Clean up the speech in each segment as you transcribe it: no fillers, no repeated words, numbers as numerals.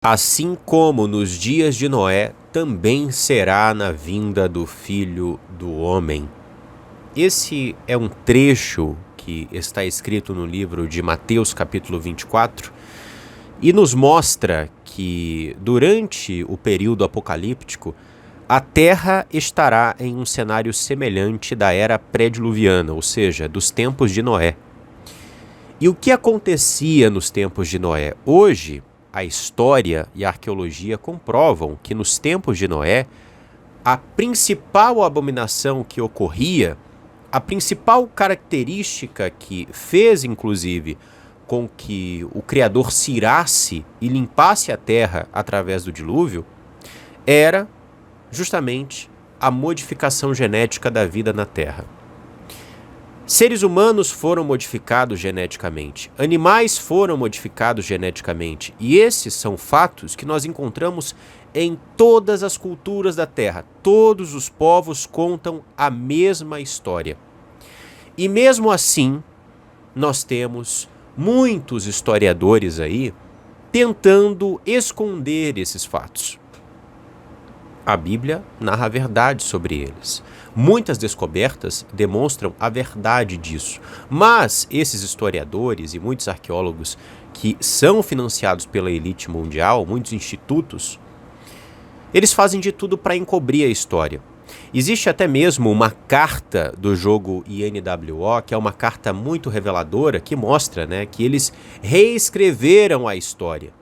Assim como nos dias de Noé, também será na vinda do Filho do Homem. Esse é um trecho que está escrito no livro de Mateus, capítulo 24, e nos mostra que, durante o período apocalíptico, a Terra estará em um cenário semelhante da era pré-diluviana, ou seja, dos tempos de Noé. E o que acontecia nos tempos de Noé? Hoje, a história e a arqueologia comprovam que nos tempos de Noé, a principal abominação que ocorria, a principal característica que fez, inclusive, com que o Criador se irasse e limpasse a terra através do dilúvio, era justamente a modificação genética da vida na Terra. Seres humanos foram modificados geneticamente, animais foram modificados geneticamente, e esses são fatos que nós encontramos em todas as culturas da Terra. Todos os povos contam a mesma história. E mesmo assim, nós temos muitos historiadores aí tentando esconder esses fatos. A Bíblia narra a verdade sobre eles. Muitas descobertas demonstram a verdade disso. Mas esses historiadores e muitos arqueólogos que são financiados pela elite mundial, muitos institutos, eles fazem de tudo para encobrir a história. Existe até mesmo uma carta do jogo INWO, que é uma carta muito reveladora, que mostra, que eles reescreveram a história.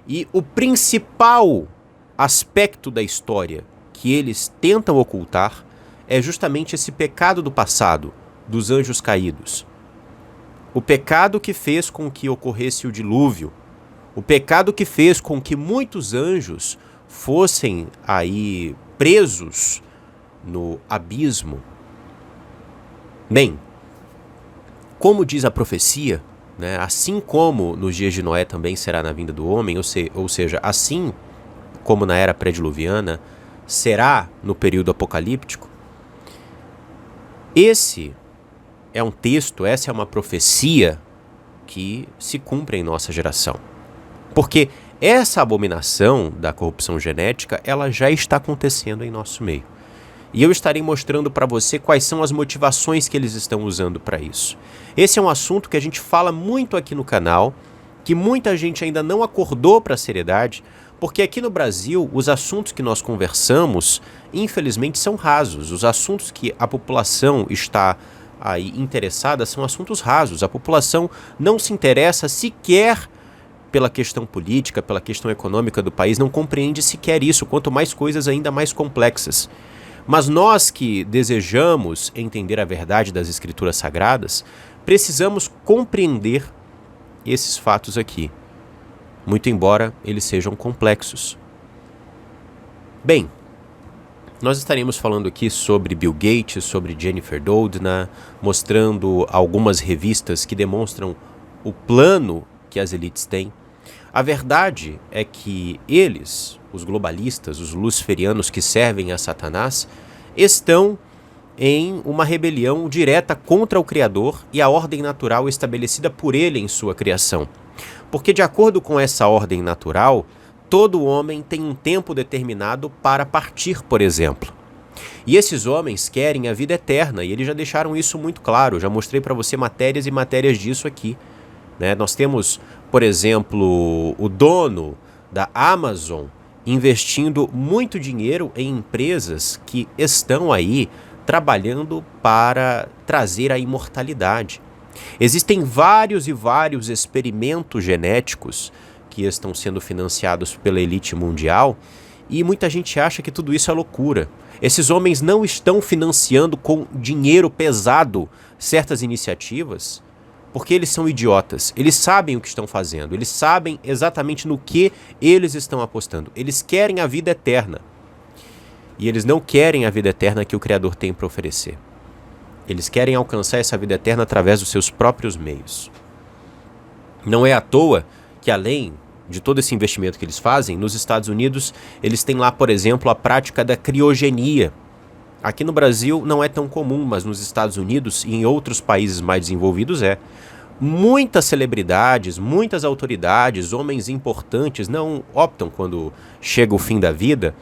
E o principal aspecto da história que eles tentam ocultar é justamente esse pecado do passado, dos anjos caídos. O pecado que fez com que ocorresse o dilúvio, o pecado que fez com que muitos anjos fossem aí presos no abismo. Bem, como diz a profecia, assim como nos dias de Noé também será na vinda do homem, ou seja, assim como na era pré-diluviana, será no período apocalíptico. Esse é um texto, essa é uma profecia que se cumpre em nossa geração. Porque essa abominação da corrupção genética, ela já está acontecendo em nosso meio. E eu estarei mostrando para você quais são as motivações que eles estão usando para isso. Esse é um assunto que a gente fala muito aqui no canal, que muita gente ainda não acordou para a seriedade, porque aqui no Brasil, os assuntos que nós conversamos, infelizmente, são rasos. Os assuntos que a população está aí interessada são assuntos rasos. A população não se interessa sequer pela questão política, pela questão econômica do país, não compreende sequer isso, quanto mais coisas ainda mais complexas. Mas nós que desejamos entender a verdade das Escrituras Sagradas, precisamos compreender esses fatos aqui, muito embora eles sejam complexos. Bem, nós estaremos falando aqui sobre Bill Gates, sobre Jennifer Doudna, mostrando algumas revistas que demonstram o plano que as elites têm. A verdade é que eles, os globalistas, os luciferianos que servem a Satanás, estão em uma rebelião direta contra o Criador e a ordem natural estabelecida por ele em sua criação. Porque, de acordo com essa ordem natural, todo homem tem um tempo determinado para partir, por exemplo. E esses homens querem a vida eterna, e eles já deixaram isso muito claro. Já mostrei para você matérias e matérias disso aqui. Nós temos, por exemplo, o dono da Amazon investindo muito dinheiro em empresas que estão aí trabalhando para trazer a imortalidade. Existem vários e vários experimentos genéticos que estão sendo financiados pela elite mundial e muita gente acha que tudo isso é loucura. Esses homens não estão financiando com dinheiro pesado certas iniciativas porque eles são idiotas. Eles sabem o que estão fazendo, eles sabem exatamente no que eles estão apostando. Eles querem a vida eterna e eles não querem a vida eterna que o Criador tem para oferecer. Eles querem alcançar essa vida eterna através dos seus próprios meios. Não é à toa que, além de todo esse investimento que eles fazem, nos Estados Unidos, eles têm lá, por exemplo, a prática da criogenia. Aqui no Brasil não é tão comum, mas nos Estados Unidos e em outros países mais desenvolvidos é. Muitas celebridades, muitas autoridades, homens importantes não optam, quando chega o fim da vida,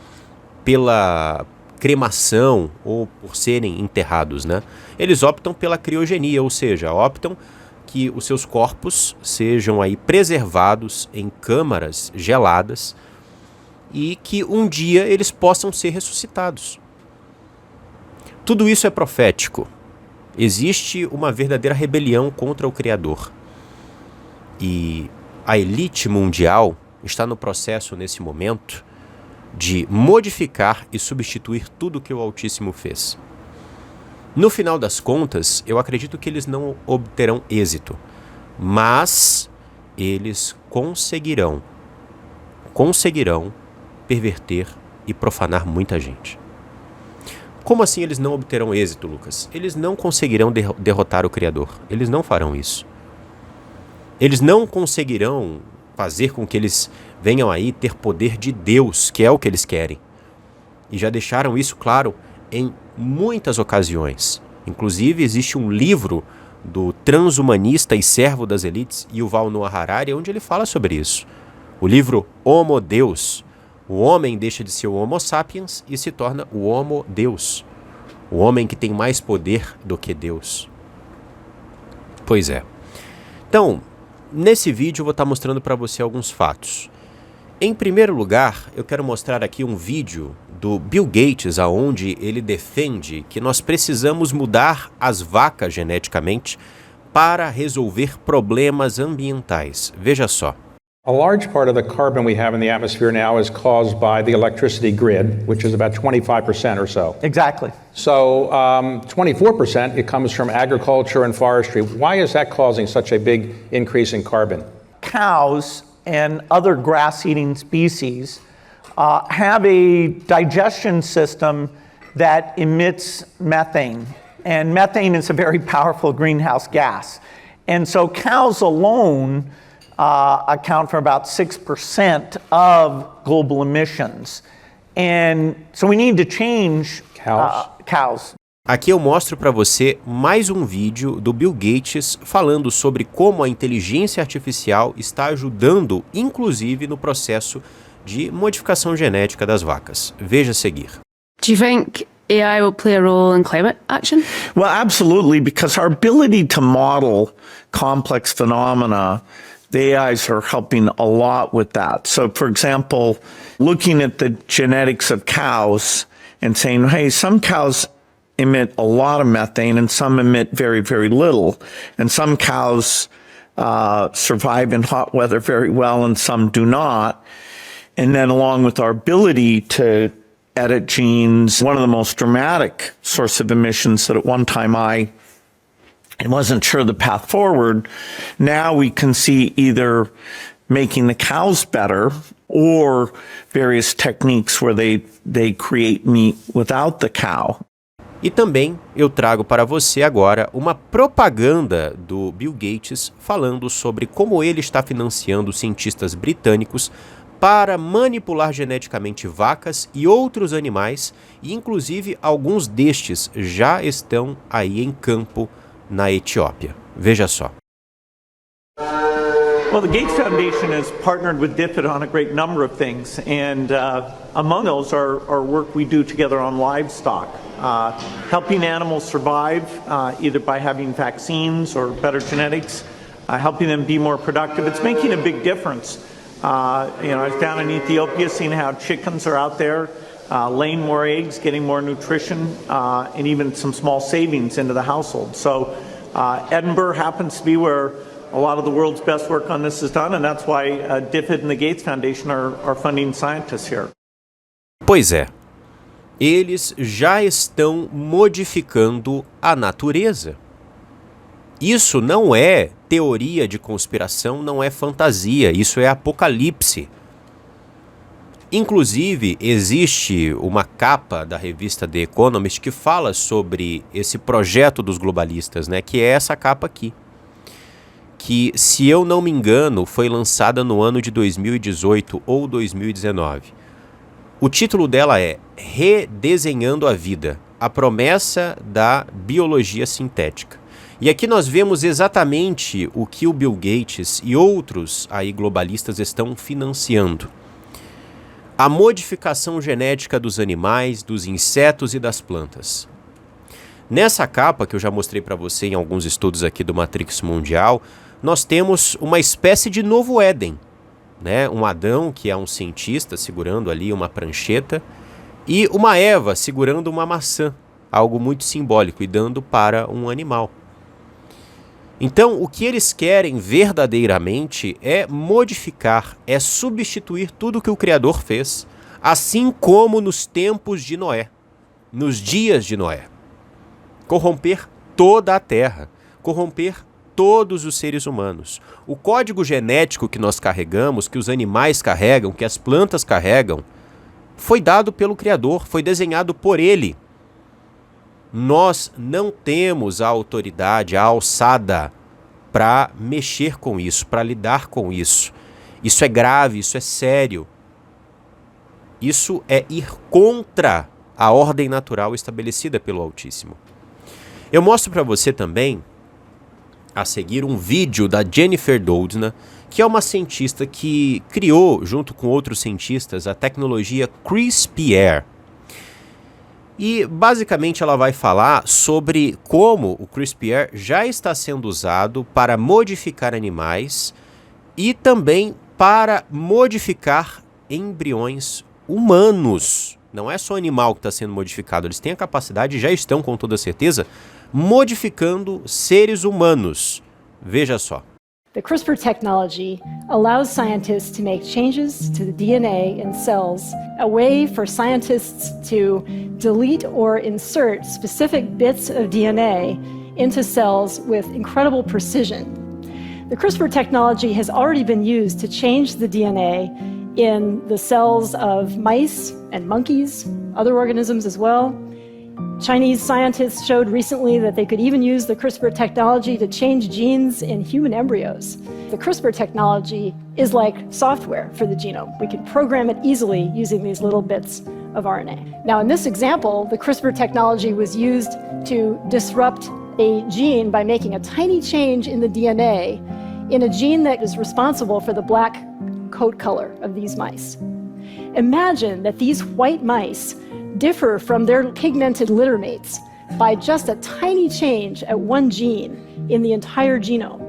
pela cremação ou por serem enterrados, né? Eles optam pela criogenia, ou seja, optam que os seus corpos sejam aí preservados em câmaras geladas e que um dia eles possam ser ressuscitados. Tudo isso é profético. Existe uma verdadeira rebelião contra o Criador. E a elite mundial está no processo, nesse momento, de modificar e substituir tudo que o Altíssimo fez. No final das contas, eu acredito que eles não obterão êxito, mas eles conseguirão perverter e profanar muita gente. Como assim eles não obterão êxito, Lucas? Eles não conseguirão derrotar o Criador. Eles não farão isso. Eles não conseguirão fazer com que eles venham aí ter poder de Deus, que é o que eles querem. E já deixaram isso claro em muitas ocasiões. Inclusive, existe um livro do transhumanista e servo das elites, Yuval Noah Harari, onde ele fala sobre isso. O livro Homo Deus. O homem deixa de ser o Homo sapiens e se torna o Homo Deus. O homem que tem mais poder do que Deus. Pois é. Então, nesse vídeo eu vou estar mostrando para você alguns fatos. Em primeiro lugar, eu quero mostrar aqui um vídeo do Bill Gates, onde ele defende que nós precisamos mudar as vacas geneticamente para resolver problemas ambientais. Veja só. A large part of the carbon we have in the atmosphere now is caused by the electricity grid, which is about 25% or so. Exactly. So 24% it comes from agriculture and forestry. Why is that causing such a big increase in carbon? Cows and other grass-eating species have a digestion system that emits methane. And methane is a very powerful greenhouse gas. And so cows alone account for about 6% of global emissions. And so we need to change cows. Aqui eu mostro para você mais um vídeo do Bill Gates falando sobre como a inteligência artificial está ajudando, inclusive, no processo de modificação genética das vacas. Veja a seguir. Do you think AI will play a role in climate action? Well, absolutely, because our ability to model complex phenomena, the AIs are helping a lot with that. So, for example, looking at the genetics of cows and saying, hey, some cows emit a lot of methane and some emit very, very little. And some cows survive in hot weather very well and some do not. And then along with our ability to edit genes, one of the most dramatic source of emissions that at one time I wasn't sure the path forward. Now we can see either making the cows better or various techniques where they create meat without the cow. E também eu trago para você agora uma propaganda do Bill Gates falando sobre como ele está financiando cientistas britânicos para manipular geneticamente vacas e outros animais, e inclusive alguns destes já estão aí em campo na Etiópia. Veja só. Well, the Gates Foundation has partnered with DFID on a great number of things, and among those are work we do together on livestock, helping animals survive either by having vaccines or better genetics, helping them be more productive. It's making a big difference. I was down in Ethiopia seeing how chickens are out there laying more eggs, getting more nutrition, and even some small savings into the household. So Edinburgh happens to be where a lot of the world's best work on this is done, and that's why DFID and the Gates Foundation are funding scientists here. Pois é, eles já estão modificando a natureza. Isso não é teoria de conspiração, não é fantasia, isso é apocalipse. Inclusive, existe uma capa da revista The Economist que fala sobre esse projeto dos globalistas, né, que é essa capa aqui. Que, se eu não me engano, foi lançada no ano de 2018 ou 2019. O título dela é Redesenhando a Vida, a promessa da biologia sintética. E aqui nós vemos exatamente o que o Bill Gates e outros aí globalistas estão financiando. A modificação genética dos animais, dos insetos e das plantas. Nessa capa, que eu já mostrei para você em alguns estudos aqui do Matrix Mundial, nós temos uma espécie de novo Éden, né? Um Adão, que é um cientista, segurando ali uma prancheta, e uma Eva segurando uma maçã, algo muito simbólico, e dando para um animal. Então, o que eles querem verdadeiramente é modificar, é substituir tudo que o Criador fez, assim como nos tempos de Noé, nos dias de Noé. Corromper toda a terra, corromper todos os seres humanos. O código genético que nós carregamos, que os animais carregam, que as plantas carregam, foi dado pelo Criador, foi desenhado por Ele. Nós não temos a autoridade, a alçada para mexer com isso, para lidar com isso. Isso é grave, isso é sério. Isso é ir contra a ordem natural estabelecida pelo Altíssimo. Eu mostro para você também, a seguir, um vídeo da Jennifer Doudna, que é uma cientista que criou, junto com outros cientistas, a tecnologia CRISPR. E, basicamente, ela vai falar sobre como o CRISPR já está sendo usado para modificar animais e também para modificar embriões humanos. Não é só animal que está sendo modificado, eles têm a capacidade, já estão com toda certeza, modificando seres humanos. Veja só. The CRISPR technology allows scientists to make changes to the DNA in cells, a way for scientists to delete or insert specific bits of DNA into cells with incredible precision. The CRISPR technology has already been used to change the DNA in the cells of mice and monkeys, other organisms as well. Chinese scientists showed recently that they could even use the CRISPR technology to change genes in human embryos. The CRISPR technology is like software for the genome. We can program it easily using these little bits of RNA. Now, in this example, the CRISPR technology was used to disrupt a gene by making a tiny change in the DNA in a gene that is responsible for the black coat color of these mice. Imagine that these white mice differ from their pigmented littermates by just a tiny change at one gene in the entire genome.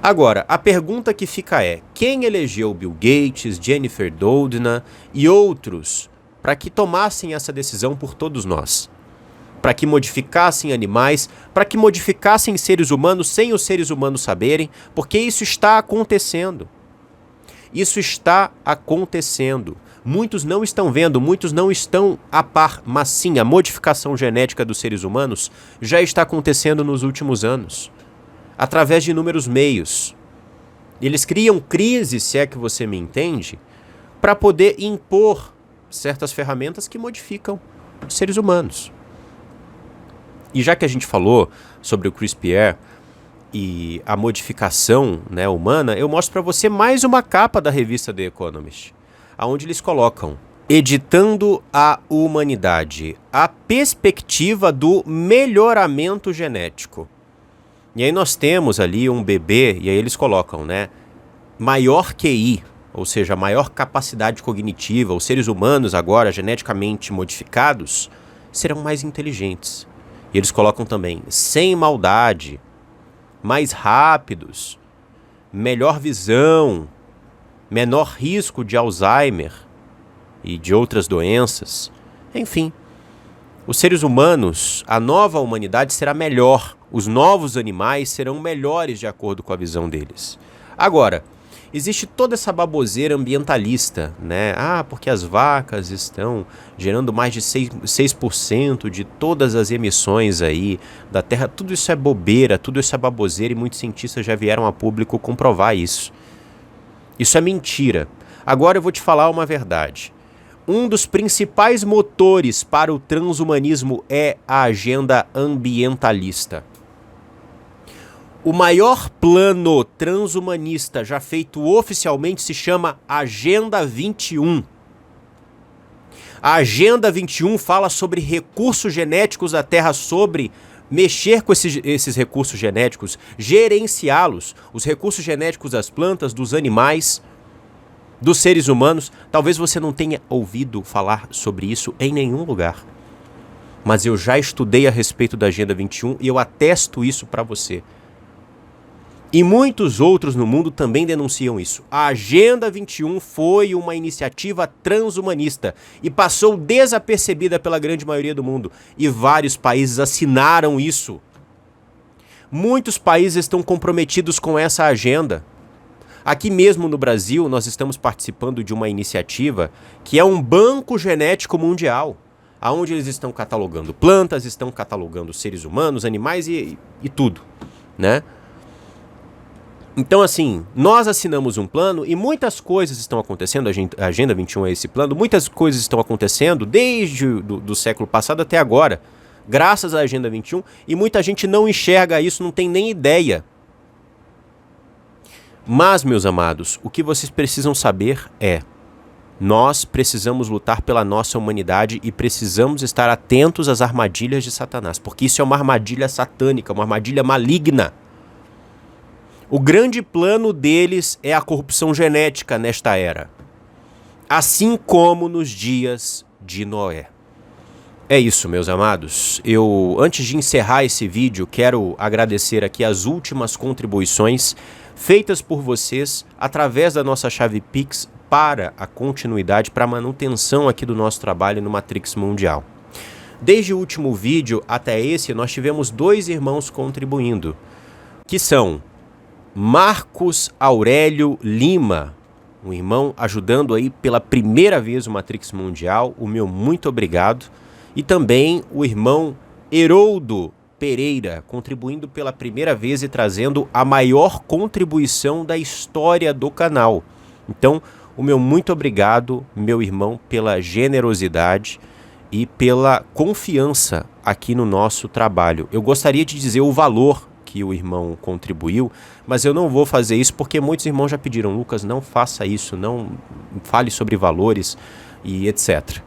Agora, a pergunta que fica é: quem elegeu Bill Gates, Jennifer Doudna e outros para que tomassem essa decisão por todos nós? Para que modificassem animais, para que modificassem seres humanos sem os seres humanos saberem, porque isso está acontecendo. Isso está acontecendo. Muitos não estão vendo, muitos não estão a par, mas sim, a modificação genética dos seres humanos já está acontecendo nos últimos anos, através de inúmeros meios. Eles criam crises, se é que você me entende, para poder impor certas ferramentas que modificam os seres humanos. E já que a gente falou sobre o CRISPR e a modificação, né, humana, eu mostro para você mais uma capa da revista The Economist, onde eles colocam: editando a humanidade, a perspectiva do melhoramento genético. E aí nós temos ali um bebê, e aí eles colocam, né, maior QI, ou seja, maior capacidade cognitiva. Os seres humanos agora, geneticamente modificados, serão mais inteligentes. E eles colocam também sem maldade, mais rápidos, melhor visão, menor risco de Alzheimer e de outras doenças. Enfim, os seres humanos, a nova humanidade será melhor. Os novos animais serão melhores de acordo com a visão deles. Agora, existe toda essa baboseira ambientalista, né? Porque as vacas estão gerando mais de 6% de todas as emissões aí da Terra. Tudo isso é bobeira, tudo isso é baboseira, e muitos cientistas já vieram a público comprovar isso. Isso é mentira. Agora eu vou te falar uma verdade. Um dos principais motores para o transhumanismo é a agenda ambientalista. O maior plano transhumanista já feito oficialmente se chama Agenda 21. A Agenda 21 fala sobre recursos genéticos da Terra, sobre mexer com esses recursos genéticos, gerenciá-los, os recursos genéticos das plantas, dos animais, dos seres humanos. Talvez você não tenha ouvido falar sobre isso em nenhum lugar. Mas eu já estudei a respeito da Agenda 21 e eu atesto isso para você. E muitos outros no mundo também denunciam isso. A Agenda 21 foi uma iniciativa transhumanista e passou desapercebida pela grande maioria do mundo. E vários países assinaram isso. Muitos países estão comprometidos com essa agenda. Aqui mesmo no Brasil, nós estamos participando de uma iniciativa que é um banco genético mundial, onde eles estão catalogando plantas, estão catalogando seres humanos, animais e tudo, né? Então, assim, nós assinamos um plano e muitas coisas estão acontecendo, a Agenda 21 é esse plano, muitas coisas estão acontecendo desde do século passado até agora, graças à Agenda 21, e muita gente não enxerga isso, não tem nem ideia. Mas, meus amados, o que vocês precisam saber é: nós precisamos lutar pela nossa humanidade e precisamos estar atentos às armadilhas de Satanás, porque isso é uma armadilha satânica, uma armadilha maligna. O grande plano deles é a corrupção genética nesta era, assim como nos dias de Noé. É isso, meus amados. Eu, antes de encerrar esse vídeo, quero agradecer aqui as últimas contribuições feitas por vocês através da nossa chave Pix para a continuidade, para a manutenção aqui do nosso trabalho no Matrix Mundial. Desde o último vídeo até esse, nós tivemos 2 irmãos contribuindo, que são Marcos Aurélio Lima, um irmão ajudando aí pela primeira vez o Matrix Mundial, o meu muito obrigado, e também o irmão Heroldo Pereira, contribuindo pela primeira vez e trazendo a maior contribuição da história do canal. Então, o meu muito obrigado, meu irmão, pela generosidade e pela confiança aqui no nosso trabalho. Eu gostaria de dizer o valor que o irmão contribuiu, mas eu não vou fazer isso porque muitos irmãos já pediram: Lucas, não faça isso, não fale sobre valores e etc.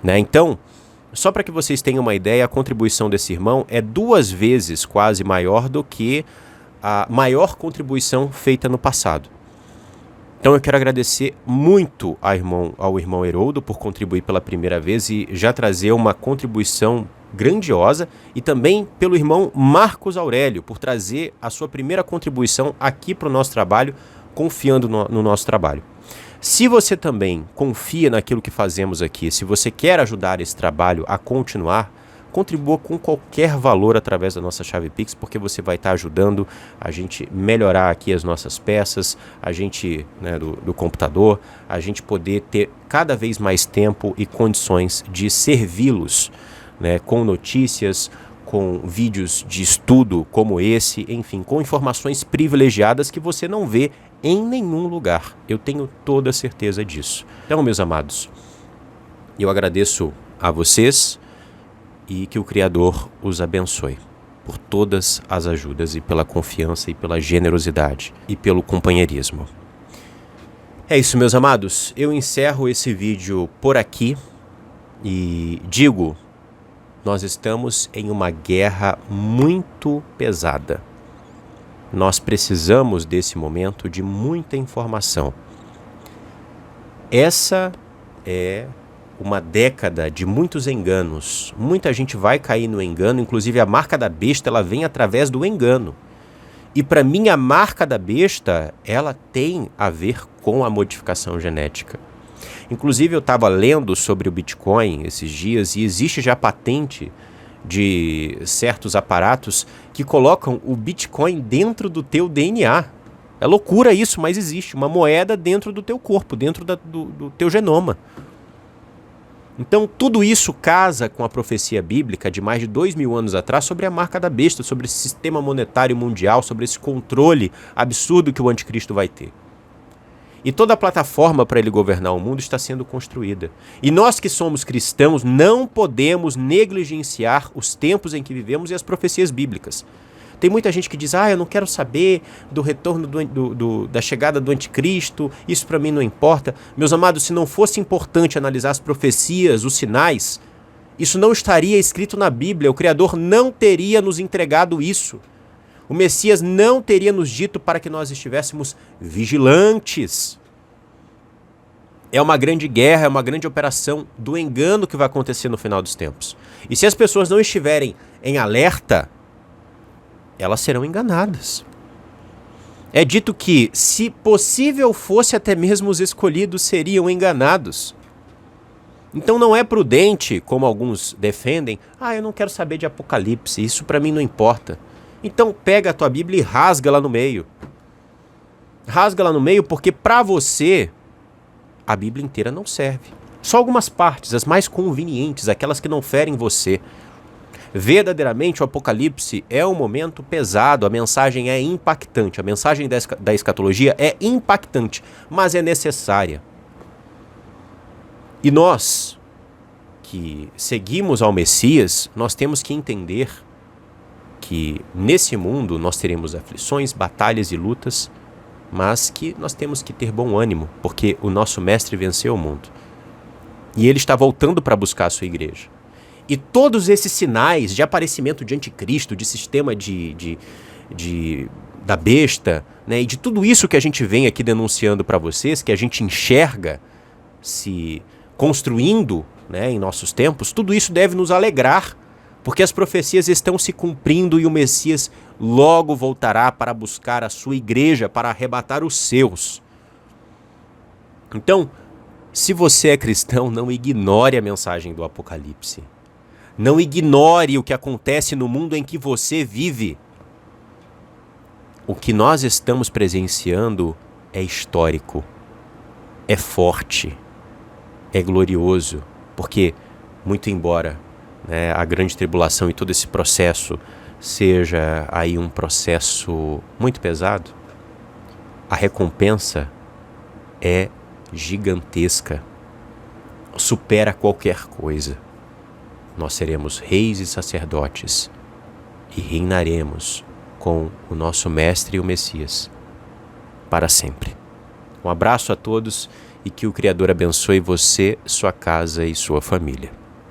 Né? Então, só para que vocês tenham uma ideia, a contribuição desse irmão é 2 vezes quase maior do que a maior contribuição feita no passado. Então eu quero agradecer muito ao irmão Heroldo por contribuir pela primeira vez e já trazer uma contribuição grandiosa, e também pelo irmão Marcos Aurélio por trazer a sua primeira contribuição aqui para o nosso trabalho, confiando no nosso trabalho. Se você também confia naquilo que fazemos aqui, se você quer ajudar esse trabalho a continuar, contribua com qualquer valor através da nossa chave Pix, porque você vai estar ajudando a gente melhorar aqui as nossas peças, a gente, né, do computador, a gente poder ter cada vez mais tempo e condições de servi-los, né, com notícias, com vídeos de estudo como esse, enfim, com informações privilegiadas que você não vê em nenhum lugar. Eu tenho toda a certeza disso. Então, meus amados, eu agradeço a vocês e que o Criador os abençoe por todas as ajudas e pela confiança e pela generosidade e pelo companheirismo. É isso, meus amados. Eu encerro esse vídeo por aqui e digo: nós estamos em uma guerra muito pesada. Nós precisamos desse momento de muita informação. Essa é uma década de muitos enganos. Muita gente vai cair no engano, inclusive a marca da besta, ela vem através do engano. E para mim a marca da besta, ela tem a ver com a modificação genética. Inclusive eu estava lendo sobre o Bitcoin esses dias e existe já patente de certos aparatos que colocam o Bitcoin dentro do teu DNA. É loucura isso, mas existe uma moeda dentro do teu corpo, dentro do teu genoma. Então tudo isso casa com a profecia bíblica de mais de 2000 anos atrás sobre a marca da besta, sobre esse sistema monetário mundial, sobre esse controle absurdo que o anticristo vai ter. E toda a plataforma para ele governar o mundo está sendo construída. E nós que somos cristãos não podemos negligenciar os tempos em que vivemos e as profecias bíblicas. Tem muita gente que diz: eu não quero saber do retorno da chegada do anticristo, isso para mim não importa. Meus amados, se não fosse importante analisar as profecias, os sinais, Isso não estaria escrito na Bíblia. O Criador não teria nos entregado isso. O Messias não teria nos dito para que nós estivéssemos vigilantes. É uma grande guerra, é uma grande operação do engano que vai acontecer no final dos tempos. E se as pessoas não estiverem em alerta, elas serão enganadas. É dito que, se possível fosse, até mesmo os escolhidos seriam enganados. Então não é prudente, como alguns defendem, eu não quero saber de Apocalipse, isso para mim não importa. Então pega a tua Bíblia e rasga lá no meio. Rasga lá no meio porque para você a Bíblia inteira não serve. Só algumas partes, as mais convenientes, aquelas que não ferem você. Verdadeiramente o Apocalipse é um momento pesado, a mensagem é impactante, a mensagem da escatologia é impactante, mas é necessária. E nós, que seguimos ao Messias, nós temos que entender que nesse mundo nós teremos aflições, batalhas e lutas, mas que nós temos que ter bom ânimo, porque o nosso Mestre venceu o mundo. E ele está voltando para buscar a sua igreja. E todos esses sinais de aparecimento de anticristo, de sistema da besta, né, e de tudo isso que a gente vem aqui denunciando para vocês, que a gente enxerga se construindo, né, em nossos tempos, tudo isso deve nos alegrar, porque as profecias estão se cumprindo e o Messias logo voltará para buscar a sua igreja, para arrebatar os seus. Então, se você é cristão, não ignore a mensagem do Apocalipse. Não ignore o que acontece no mundo em que você vive. O que nós estamos presenciando é histórico, é forte, é glorioso, porque, muito embora, né, a grande tribulação e todo esse processo seja aí um processo muito pesado, a recompensa é gigantesca, supera qualquer coisa. Nós seremos reis e sacerdotes e reinaremos com o nosso Mestre e o Messias para sempre. Um abraço a todos e que o Criador abençoe você, sua casa e sua família.